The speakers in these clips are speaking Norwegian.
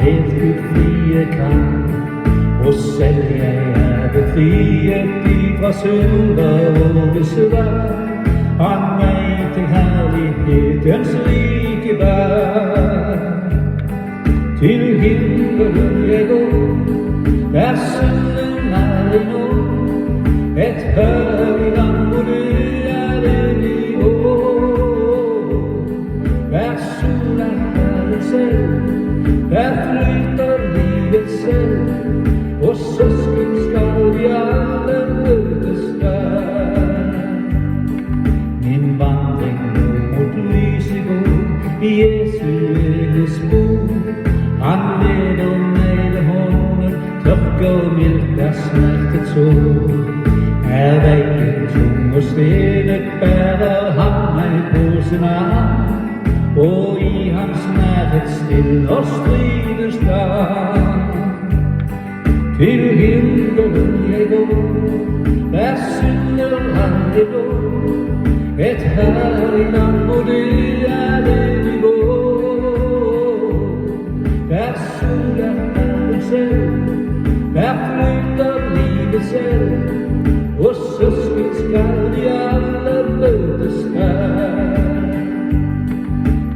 helt befrie kan. Og selv jeg befriet ifra synder og besvær, han meg til herlighetens rike bær. Til himmelen jeg går, der synden aldri når, et herlig land hvor du evig går. Der sola Herren selv, der flyter livet selv, og søsken skal vi alle møtes der. Min vandring mot lyset går, i Jesu eget spor. Han leder meg ved hånden, tørker mildt er smertet sår. Er veien tung og stenet, bærer han meg på sin arm, og i hans nærhet stiller stridens dag. Til himmelen jeg går, der synder aldri går, et herlig land hvor det evig går. Der sola Herren selv, der flyter livet selv, og søsken skal vi alle møtes her.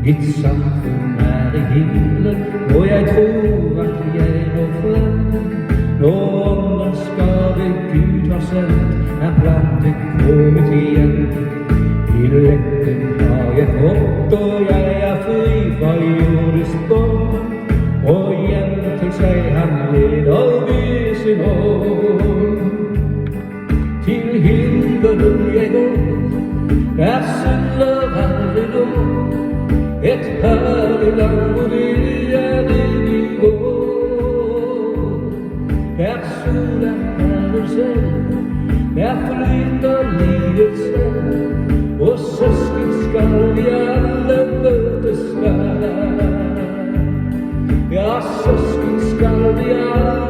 Mitt samfunn er i himmelen, og jeg tror at jeg når frem. Når åndens gave Gud har sendt, er plantet kommet igjen. I letten har jeg fått, og jeg er fri fra jordisk bånd, og hjem til seg han leder ved sin hånd. Til himmelen jeg går, der synder aldri når, et herlig land hvor det evig går. Der sola Herren selv, der flyter livet selv, og søsken skal vi alle møtes der. Ja, søsken skal vi alle